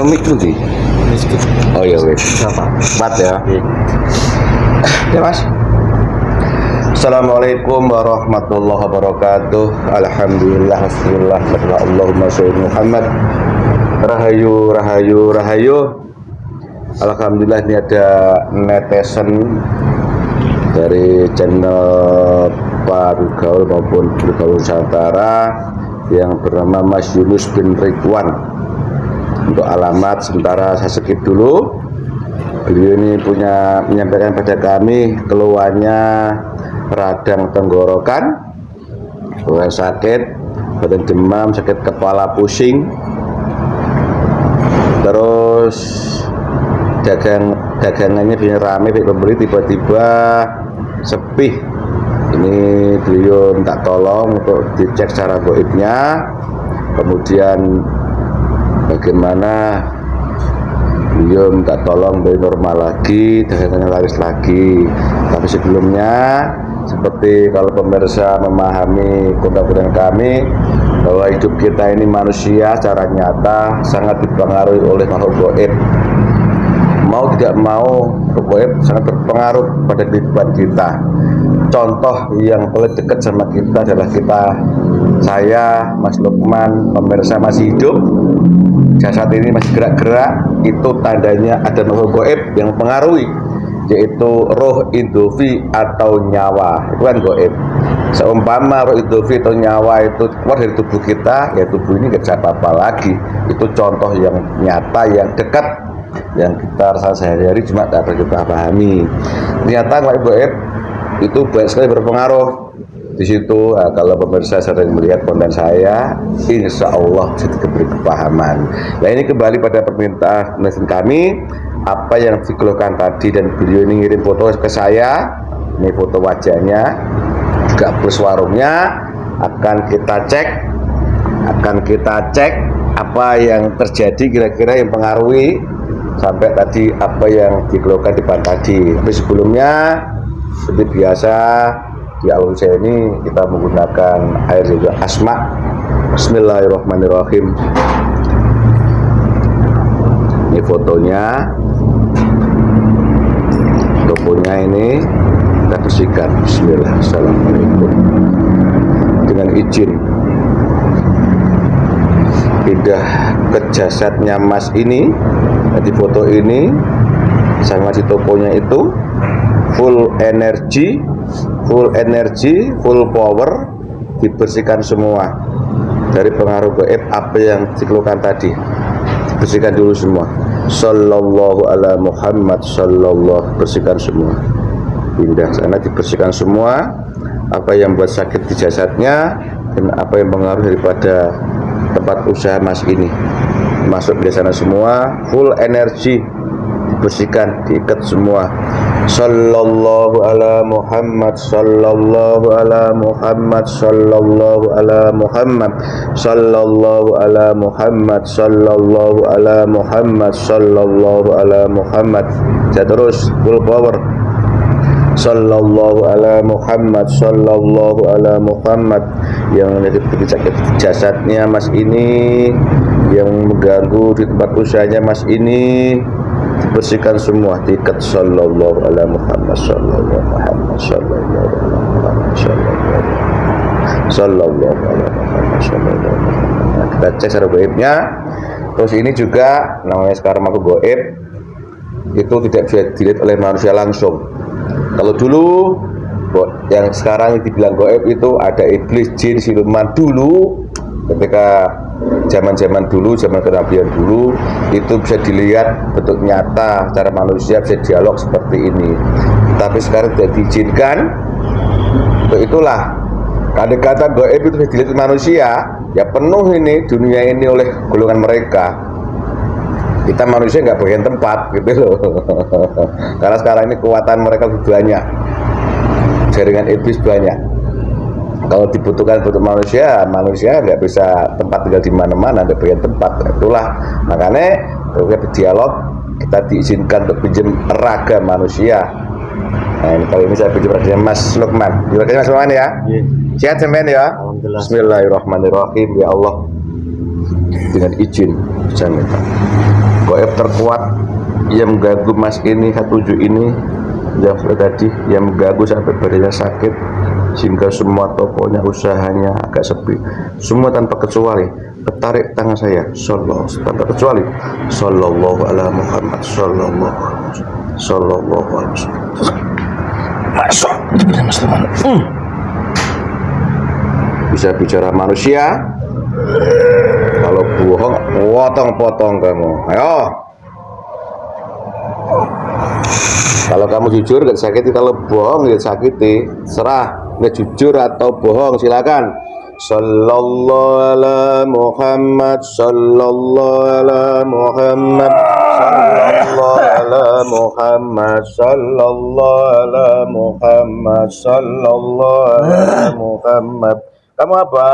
mic nanti. Oh iya wes. Empat ya. Ya mas. Assalamualaikum warahmatullahi wabarakatuh. Alhamdulillah, bismillah, Allahumma sholli Muhammad. Rahayu, rahayu, rahayu. Alhamdulillah ini ada netizen dari channel Pak Gaul maupun Gaul Nusantara yang bernama Mas Yunus bin Ridwan. Untuk alamat sementara saya skip dulu. Beliau ini menyampaikan pada kami keluhannya radang tenggorokan, keluhan sakit, badan demam, sakit kepala pusing, terus dagangannya biasanya rame, pembeli tiba-tiba sepi. Ini beliau minta tolong untuk dicek secara goibnya, kemudian bagaimana beliau minta tolong dari normal lagi, dagangannya laris lagi. Tapi sebelumnya, seperti kalau pemirsa memahami konten kami, bahwa hidup kita ini manusia secara nyata sangat dipengaruhi oleh makhluk goib. Mau tidak mau, goib sangat berpengaruh pada kehidupan kita. Contoh yang paling dekat sama kita adalah saya, Mas Lukman, pemirsa masih hidup, jasad ini masih gerak-gerak, itu tandanya ada makhluk goib yang mempengaruhi, yaitu roh indofi atau nyawa. Itu kan goib. Seumpama roh indofi atau nyawa itu keluar dari tubuh kita, ya tubuh ini nggak bisa apa-apa lagi. Itu contoh yang nyata, yang dekat, yang kita rasa sehari-hari cuma tak kita pahami. Ternyata goib itu banyak sekali berpengaruh. Di situ kalau pemirsa sering melihat konten saya, insya Allah bisa diberi kepahaman. Nah ini kembali pada permintaan kami, apa yang dikeluhkan tadi, dan beliau ini ngirim foto ke saya. Ini foto wajahnya, juga plus warungnya. Akan kita cek apa yang terjadi, kira-kira yang pengaruhi sampai tadi apa yang dikeluhkan di depan tadi. Tapi sebelumnya seperti biasa di awal saya ini kita menggunakan air juga asma. Bismillahirrahmanirrahim. Ini fotonya, ini kita bersihkan. Bismillah. Assalamualaikum. Dengan izin pindah ke jasadnya Mas ini. Di foto ini sama di tokonya itu full energi, full power, dibersihkan semua dari pengaruh gaib apa yang dikeluhkan tadi, dibersihkan dulu semua. Sallallahu ala Muhammad, sallallahu, bersihkan semua, pindah sana, dibersihkan semua apa yang buat sakit di jasadnya dan apa yang pengaruh daripada tempat usaha Mas ini, masuk di sana semua, full energi, dibersihkan, diikat semua. Sallallahu ala Muhammad, sallallahu ala Muhammad, sallallahu ala Muhammad, sallallahu ala Muhammad, sallallahu ala Muhammad, sallallahu ala Muhammad. Ya terus full power. Sallallahu ala Muhammad, sallallahu ala Muhammad. Yang sakit jasadnya Mas ini, yang mengganggu di tempat usahanya Mas ini, dibersihkan semua, diikat. Sallallahu ala Muhammad, sallallahu Muhammad, sallallahu Muhammad, sallallahu ala Muhammad, sallallahu Muhammad. Kita cek secara goibnya. Terus ini juga namanya sekarang makhluk goib itu tidak bisa dilihat oleh manusia langsung. Kalau dulu yang sekarang dibilang goib itu ada iblis, jin, siluman. Dulu ketika zaman dulu, zaman kenabian dulu, itu bisa dilihat bentuk nyata secara manusia, bisa dialog seperti ini. Tapi sekarang tidak diizinkan. Untuk itulah kata goib itu bisa dilihat manusia, ya penuh ini dunia ini oleh golongan mereka. Kita manusia nggak bagian tempat gitu loh. Karena sekarang ini kekuatan mereka lebih banyak, jaringan iblis banyak. Kalau dibutuhkan bentuk manusia nggak bisa tempat tinggal di mana-mana, nggak bagian tempat. Itulah makanya kalau kita berdialog, kita diizinkan untuk pinjam raga manusia. Nah ini kali ini saya pinjam raganya Mas Lukman. Terima kasih Mas Lukman ya. Sehat sampean ya. Bismillahirrahmanirrahim. Ya Allah, dengan izin saya minta. Gaib terkuat yang mengganggu Mas ini 17 ini yang tadi, yang mengganggu sampai badannya sakit sehingga semua tokonya, usahanya agak sepi, semua tanpa kecuali ketarik tangan saya, tanpa kecuali sallallahu ala Muhammad sallallahu alaihi wasallam. Bisa bicara manusia, kalau bohong potong-potong kamu. Ayo, kalau kamu jujur gak sakiti, kalau bohong gak sakiti. Serah nggak jujur atau bohong, silakan. Sallallahu ala Muhammad sallallahu ala Muhammad sallallahu ala Muhammad sallallahu ala Muhammad sallallahu ala Muhammad. Kamu apa?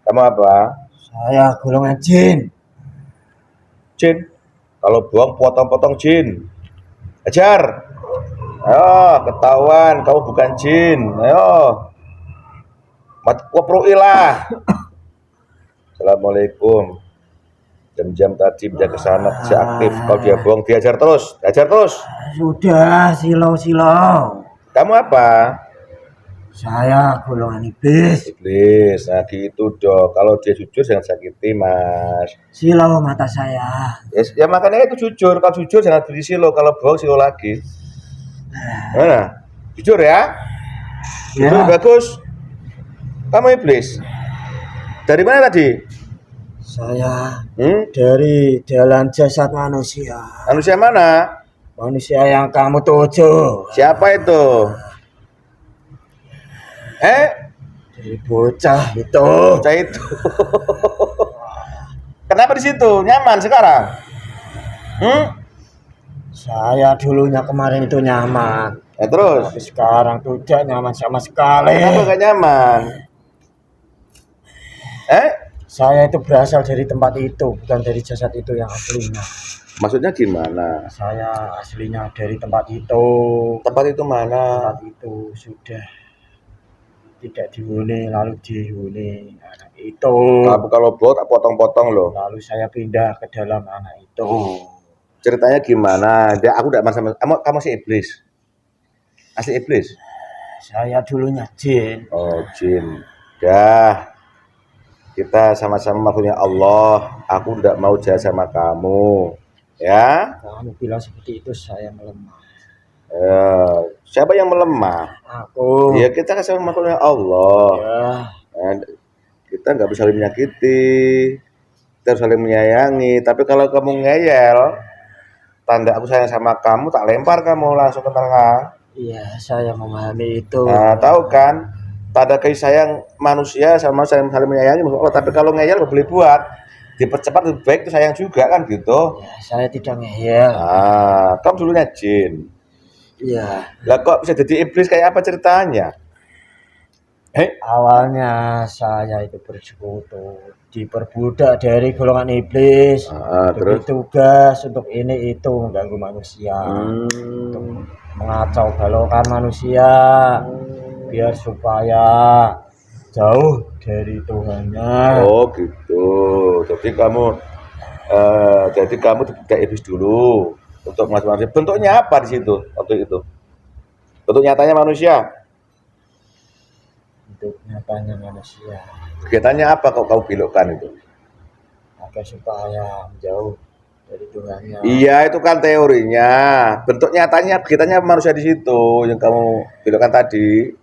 Kamu apa? Saya golongan jin. Jin. Kalau buang potong-potong jin. Ajar. Ayo, ketahuan kamu bukan jin. Ayo. Waproilah. Assalamualaikum. Jam-jam tadi bisa ke sana, bisa aktif. Kalau dia bohong, diajar terus. Sudah, silau. Kamu apa? Saya golongan iblis. Iblis. Nah gitu dong. Kalau dia jujur jangan sakiti, Mas. Silau mata saya. Ya makanya itu jujur. Kalau jujur jangan beri silo. Kalau bohong silo lagi. Mana? Jujur ya? Jujur bagus. Kamu iblis. Dari mana tadi? Saya dari jalan jasad manusia. Manusia mana? Manusia yang kamu tuju. Siapa itu? Dari bocah itu. Bocah itu. Kenapa di situ? Nyaman sekarang? Saya dulunya kemarin itu nyaman. Terus? Tapi sekarang tidak nyaman sama sekali. Kenapa gak nyaman? Saya itu berasal dari tempat itu, bukan dari jasad itu yang aslinya. Maksudnya gimana? Saya aslinya dari tempat itu. Tempat itu mana? Tempat itu sudah tidak dihuni, lalu dihuni anak itu. Kalau bohong tak potong-potong loh. Lalu saya pindah ke dalam anak itu. Ceritanya gimana? Aku tidak masalah. Kamu si iblis? Asli iblis? Saya dulunya jin. Oh jin. Dah. Kita sama-sama makhluknya Allah. Aku tidak mau jahat sama kamu. Ya? Kamu bilang seperti itu, saya melemah. Siapa yang melemah? Aku. Ya kita kan sama makhluknya Allah. Ya. Kita nggak bisa saling menyakiti. Kita harus saling menyayangi. Tapi kalau kamu ngeyel, tanda aku sayang sama kamu, tak lempar kamu langsung ke neraka. Iya, saya memahami itu. Nah, tahu kan? Tanda kasih sayang manusia sama saling menyayangi Allah. Tapi kalau ngeyel boleh buat dipercepat lebih baik, itu sayang juga kan gitu. Ya, saya tidak ngeyel. Kamu dulunya jin. Iya. Lah kok bisa jadi iblis, kayak apa ceritanya? Awalnya saya itu bersekutu, diperbudak dari golongan iblis. Terus tugas untuk ini itu mengganggu manusia, untuk mengacau balaukan manusia, biar supaya jauh dari Tuhannya. Oh gitu. Jadi kamu tidak iblis dulu untuk manusia. Bentuknya apa di situ waktu itu? Bentuk nyatanya manusia. Bentuk nyatanya manusia. Kegiatannya apa kok kamu belokkan itu? Agar supaya menjauh dari Tuhannya. Iya, itu kan teorinya. Bentuk nyatanya, kegiatannya manusia di situ yang kamu belokkan tadi.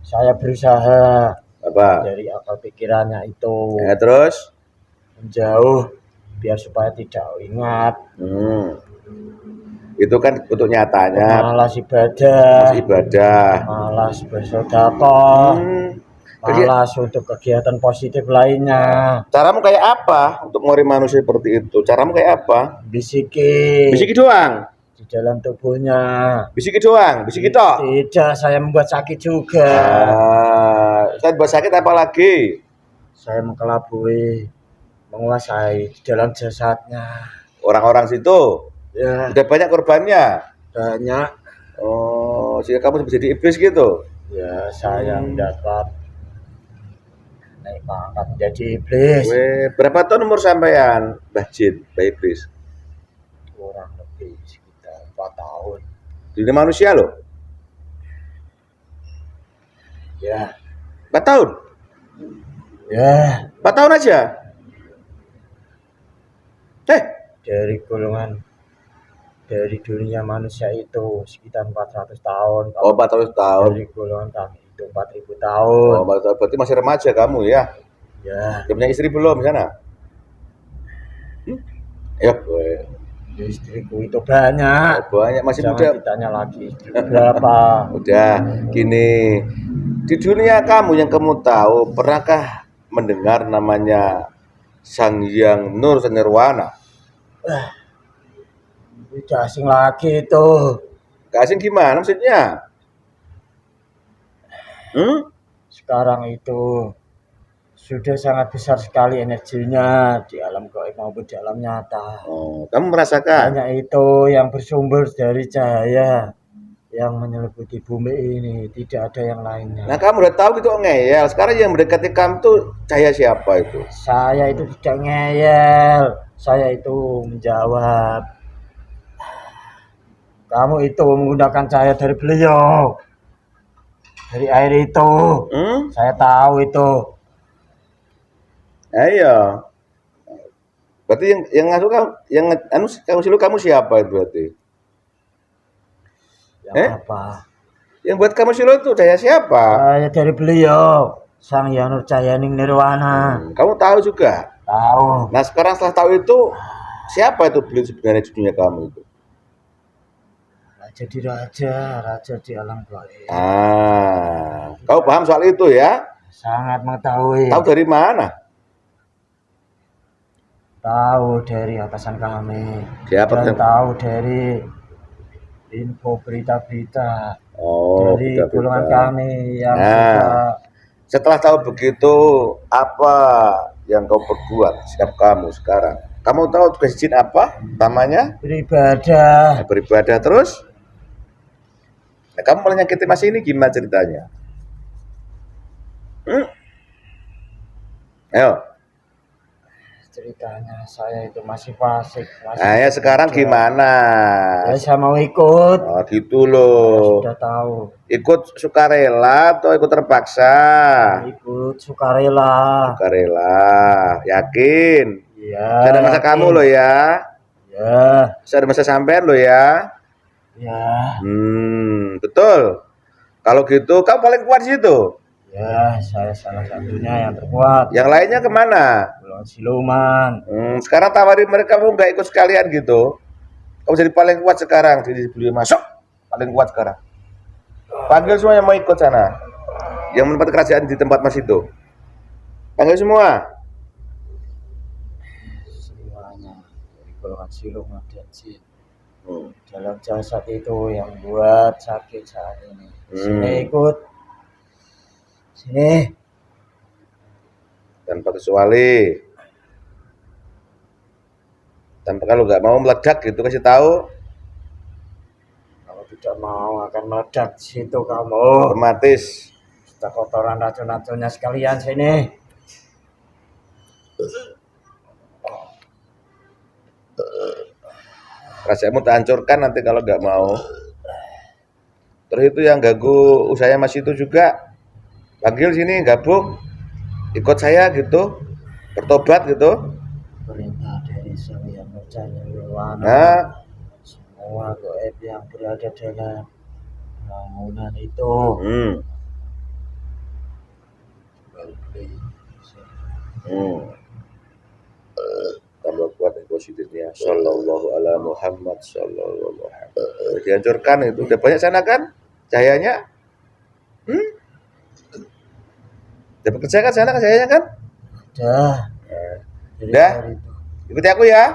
Saya berusaha apa? Dari akal pikirannya itu. Terus menjauh biar supaya tidak ingat. Itu kan bentuk nyatanya. Malas ibadah. Malas bersedekah. Malas untuk kegiatan positif lainnya. Caramu kayak apa untuk mengotori manusia seperti itu? Caramu kayak apa? Bisiki doang di dalam tubuhnya. Bisiki doang? Bisiki toh? Tidak, saya membuat sakit juga. Saya buat sakit apa lagi? Saya mengelabui, menguasai di dalam jasadnya. Orang-orang situ? Ya. Udah banyak korbannya? Banyak. Oh, sehingga kamu bisa jadi iblis gitu? Ya, saya mendapat naik pangkat menjadi iblis. Berapa tahun umur sampean, Mbah Jin, Mbah Iblis? Kurang lebih sekitar 4 tahun. Dunia manusia loh. Ya, 4 tahun? ya 4 tahun aja? dari golongan dari dunia manusia itu sekitar 400 tahun. Oh, 400 tahun. Dari golongan kami itu 4000 tahun. Oh, berarti masih remaja kamu ya? Ya, Udah punya istri belum di sana? Ya, istriku itu banyak. banyak, masih Jangan muda. ditanya lagi istriku berapa. Udah, gini. Di dunia kamu yang kamu tahu, pernahkah mendengar namanya Sang Hyang Nur Nirwana? Udah asing lagi itu. Gak asing gimana maksudnya? Sekarang itu sudah sangat besar sekali energinya di alam gaib maupun di alam nyata. Oh, kamu merasakan? Hanya itu yang bersumber dari cahaya yang menyelimuti bumi ini, tidak ada yang lainnya. Nah, kamu udah tahu gitu ngeyel. Sekarang yang mendekati kamu tuh cahaya siapa itu? Saya itu tidak ngeyel, saya itu menjawab. Kamu itu menggunakan cahaya dari beliau, dari air itu. Saya tahu itu. Ayo. Berarti yang ngasuh kamu, yang kamu siapa itu berarti? Yang apa? Yang buat kamu silu itu cahaya siapa? Saya dari beliau, Sang Hyang Nur Cahayaning Nirwana. Kamu tahu juga? Tahu. Nah, sekarang setelah tahu itu, siapa itu beliau sebenarnya di dunia kamu itu? Jadi raja di alam gaib. Kau paham soal itu ya? Sangat mengetahui. Tahu dari mana? Tahu dari atasan kami. Siapa? Dan tahu dari info berita-berita dari berita-berita. golongan kami yang setelah tahu begitu, apa yang kau perbuat sikap kamu sekarang? Kamu tahu tugas jin apa? Namanya? Beribadah. Beribadah terus? Nah, kamu malah nyakitin Mas ini gimana ceritanya? Ayo. Ceritanya saya itu masih fasik. Ya sekarang gimana? Saya mau ikut. Oh gitu loh. Sudah tahu. Ikut sukarela atau ikut terpaksa? Ikut sukarela. Sukarela, yakin? Iya. Saya ada masa kamu loh ya. Ya. Saya ada masa sampean loh ya. Ya. Betul. Kalau gitu, kamu paling kuat di situ. Ya, saya salah satunya yang terkuat. Yang lainnya kemana? Belum siluman. Sekarang tawarin mereka mau nggak ikut sekalian gitu. Kamu jadi paling kuat sekarang. Jadi beliau masuk, paling kuat sekarang. Panggil semua yang mau ikut sana. Yang menempati kerajaan di tempat Mas itu. Panggil semua. Semuanya dari golongan siluman dan jin. Dalam jasad itu yang buat sakit saat ini. Sini ikut. Sini. Tanpa kecuali. Tanpa kalau nggak mau meledak gitu kasih tahu. Kalau tidak mau akan meledak di situ kamu. Otomatis. Sudah kotoran racun-racunnya sekalian sini. Kerajaanmu tak hancurkan nanti kalau nggak mau. Terus itu yang ganggu usahanya Mas itu juga panggil sini gabung ikut saya gitu bertobat gitu. Perintah dari Sang Hyang Nur Cahayaning. Nah, semua gaib yang berada dalam bangunan itu. Tambah kuat positifnya. Sallallahu ala Muhammad sallallahu alaihi wasallam. Dihancurkan itu. Udah banyak sana kan cahayanya? Dapat kerja kan sana kan cahayanya kan? Udah. Ikuti aku ya.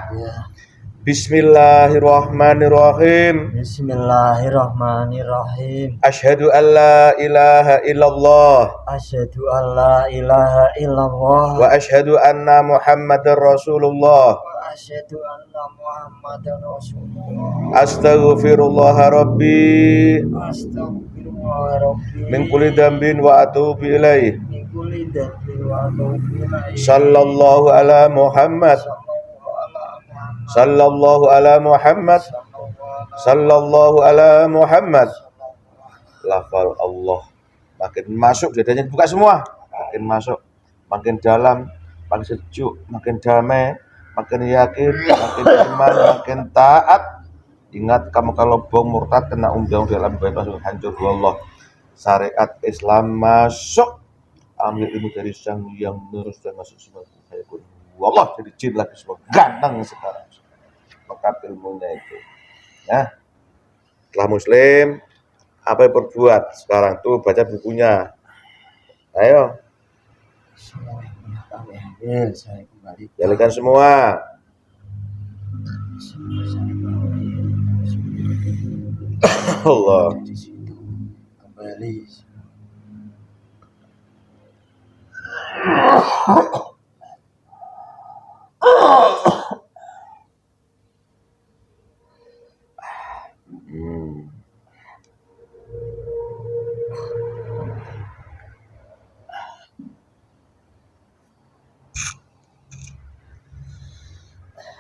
Bismillahirrahmanirrahim. Bismillahirrahmanirrahim. Asyhadu an la ilaha illallah. Asyhadu an la ilaha illallah. Wa asyhadu anna Muhammadar Rasulullah. Wa asyhadu anna Muhammadar Rasulullah. Astaghfirullah rabbi. Astaghfirullah rabbi. Min kulli dzambin wa atubu ilaih. Min kulli dzambin sallallahu ala Muhammad, sallallahu ala Muhammad, sallallahu ala Muhammad. Lafal Allah makin masuk, dadanya buka semua, makin masuk, makin dalam, makin sejuk, makin damai, makin yakin, makin iman, makin taat. Ingat, kamu kalau bong murtad kena undang dalam bait masuk hancur Allah. Syariat Islam masuk, ambil ilmu dari sang yang terus dan masuk semua. Wallah, jadi jin lagi semua ganteng sekarang. Lengkap ilmunya itu. Ya, setelah Muslim, apa yang berbuat sekarang tuh baca bukunya. Ayo, Semua yang pernah kami ambil saya kembalikan. balikan semua. Semua saya bawa Allah. di situ kembali.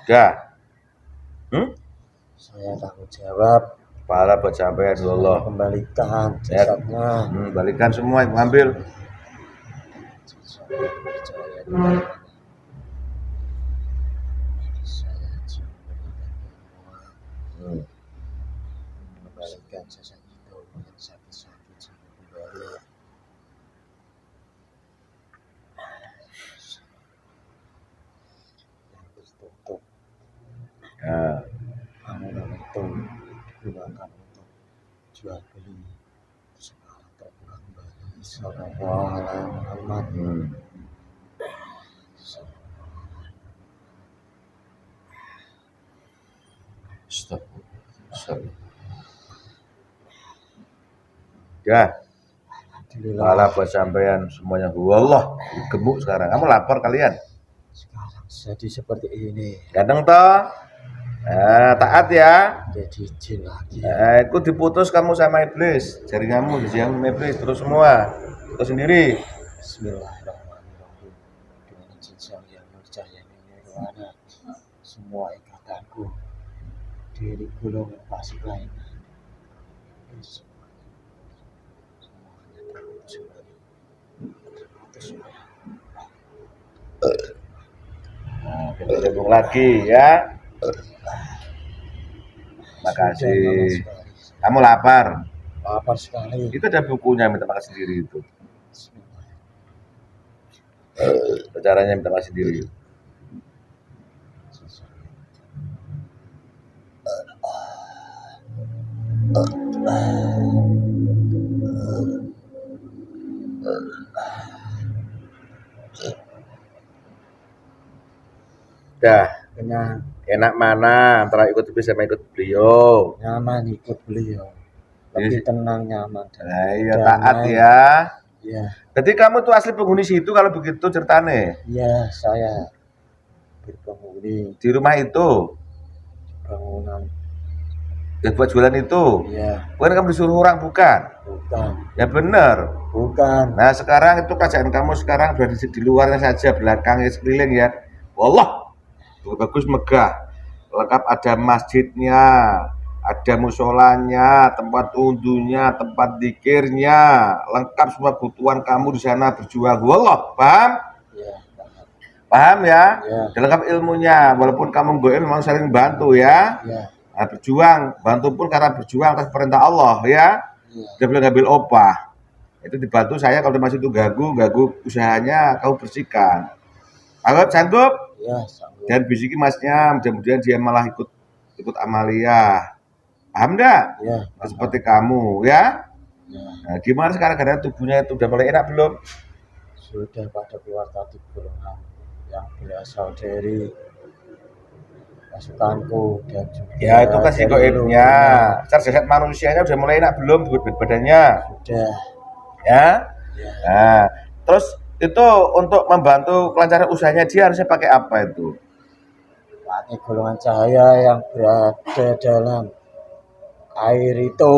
Udah. Saya tanggung jawab. Pahala buat sampean Allah. Kembalikan Ya. jasadnya. Balikan semua, ambil. Saya percaya dengan saya cuma berikan kembalikan jasad itu dengan sakit-sakit sampai kembali. Yang tertutup Ya. bangunan itu digunakan untuk jual beli, sekarang terbuka kembali. Sallallahu alaihi Muhammad. Stop. Ya, Alhamdulillah. pahala buat sampean semuanya. Allah, gemuk sekarang. Kamu lapar kalian? Sekarang jadi seperti ini, Ganteng toh? Taat ya. jadi jin lagi. Ikut diputus kamu sama iblis. Jaringanmu sama iblis terus semua. Itu sendiri. Bismillahirrahmanirrahim. Dengan jin yang percaya nirwana, semua ikatanku dari golongan fasik lainnya semuanya terputus kembali. Kita sambung lagi ya. Makasih. Kamu lapar? Lapar sekali. Itu ada bukunya, minta makan sendiri itu. Caranya minta makan sendiri. Dah, Kenyang, enak mana antara ikut iblis sama ikut beliau? nyaman ikut beliau, lebih tenang, nyaman. Nah, iya, taat ya. Ya, Jadi kamu tuh asli penghuni situ kalau begitu ceritane. ya, saya berpenghuni Di rumah itu, bangunan. yang buat jualan itu. Ya, Bukan kamu disuruh orang, bukan? bukan, Ya bener. bukan. Nah sekarang itu kerjaan kamu sekarang berada di luarnya saja, belakangnya sekeliling ya. Wallah, bagus megah, lengkap, ada masjidnya, ada musolanya, tempat wudhunya, tempat zikirnya, lengkap semua kebutuhan kamu di sana berjuang. Wallah, paham? Ya, paham. Paham ya? Ya. Dan lengkap ilmunya, walaupun kamu goib memang saling bantu ya. Ya, Nah, berjuang, bantu pun karena berjuang atas perintah Allah ya. ya, Dia boleh ngambil opah. Itu dibantu saya kalau masih itu gagu usahanya kamu bersihkan. Sanggup? ya, sanggup. Dan bisiki masnya, mudah-mudahan dia malah ikut amaliyah. Paham enggak? Ya, Seperti kamu ya. ya, Nah, gimana sekarang keadaan tubuhnya itu udah mulai enak belum? sudah pada keluar tadi golongan yang berasal dari pasukanku dan juga Ya itu kan si dari goibnya. luar. Secara jasad manusianya udah mulai enak belum badannya? Sudah. Ya. Ya, Nah, terus itu untuk membantu kelancaran usahanya dia harusnya pakai apa itu? pakai golongan cahaya yang berada dalam air itu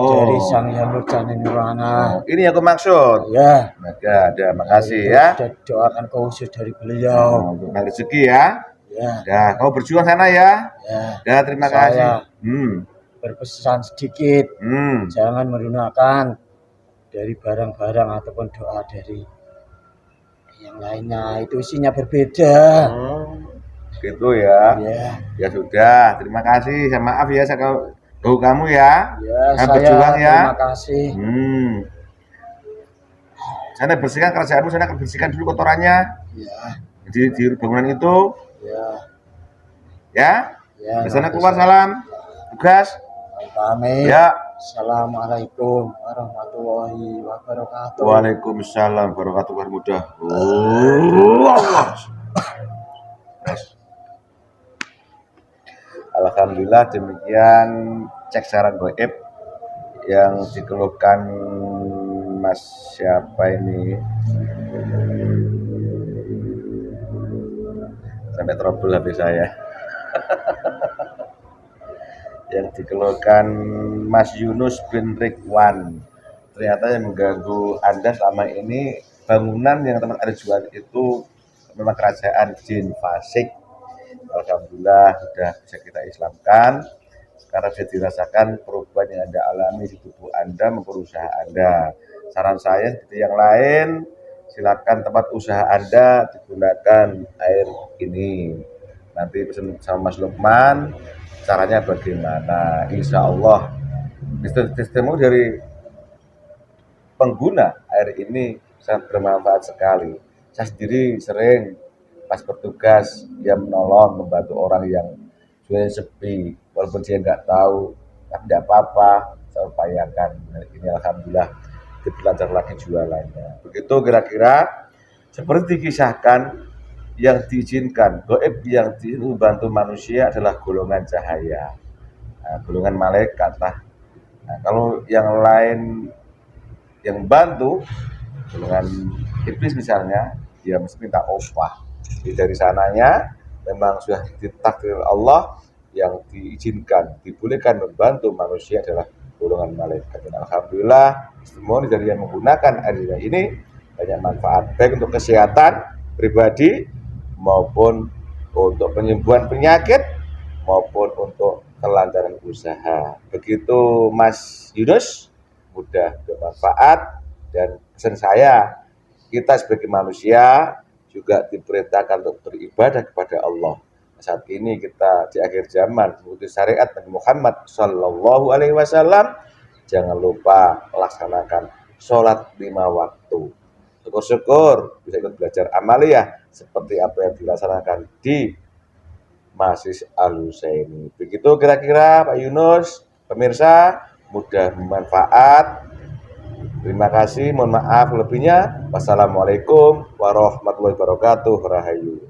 dari Sang Hyang Murjani Nirwana. Ini yang aku maksud. Ya, Ada, makasih itu ya. sudah doakan khusus dari beliau. Untuk rezeki ya. Ya, Ya, kau berjuang sana ya. ya. Ya, terima Saya kasih. berpesan sedikit, Hmm. jangan menggunakan dari barang-barang ataupun doa dari yang lainnya, itu isinya berbeda. Gitu ya. Ya, Ya sudah, terima kasih. Saya maaf ya, saya ganggu kamu ya. ya Saya saya berjuang ya. terima kasih. Sana bersihkan kerajaanmu, sana bersihkan dulu kotorannya. Ya, Di bangunan itu, ya, ya. ya. Di sana keluar salam, tugas. Pamit. Ya. Assalamualaikum warahmatullahi wabarakatuh. Waalaikumsalam warahmatullahi wabarakatuh. Alhamdulillah, demikian cek secara goib yang dikeluhkan Mas siapa ini, sampai trouble HP saya. Yang dikeluhkan Mas Yunus bin Ridwan, ternyata yang mengganggu Anda selama ini bangunan yang tempat Anda jual itu memang kerajaan jin fasik. Alhamdulillah sudah bisa kita islamkan. Sekarang bisa dirasakan perubahan yang Anda alami di tubuh Anda maupun usaha Anda. Saran saya seperti yang lain, silakan tempat usaha Anda digunakan air ini. Nanti pesan sama Mas Lukman, caranya bagaimana? Insya Allah testimoni dari pengguna air ini sangat bermanfaat sekali. Saya sendiri sering pas bertugas dia menolong, membantu orang yang jualnya sepi, walaupun dia nggak tahu, tapi tidak apa-apa, saya upayakan. Nah, ini alhamdulillah dilancar lagi jualannya. Begitu kira-kira seperti dikisahkan, yang diizinkan goib yang dibantu manusia adalah golongan cahaya, golongan malaikat lah. Nah, kalau yang lain yang bantu golongan iblis misalnya, dia mesti minta upah. Jadi dari sananya memang sudah ditakdir Allah, yang diizinkan, dibolehkan membantu manusia adalah golongan malaikat. Dan alhamdulillah testimoni dari yang menggunakan air ini banyak manfaat, baik untuk kesehatan pribadi maupun untuk penyembuhan penyakit maupun untuk kelancaran usaha. Begitu Mas Yunus, mudah bermanfaat. Dan pesan saya, kita sebagai manusia juga diperintahkan untuk beribadah kepada Allah. Saat ini kita di akhir zaman mengikuti syariat Nabi Muhammad Shallallahu Alaihi Wasallam. Jangan lupa laksanakan sholat 5 waktu. Syukur-syukur bisa ikut belajar amaliyah seperti apa yang dilaksanakan di Masjid Al-Husaini. Begitu kira-kira Pak Yunus, pemirsa, mudah bermanfaat. Terima kasih, mohon maaf lebihnya. Wassalamualaikum warahmatullahi wabarakatuh. Rahayu.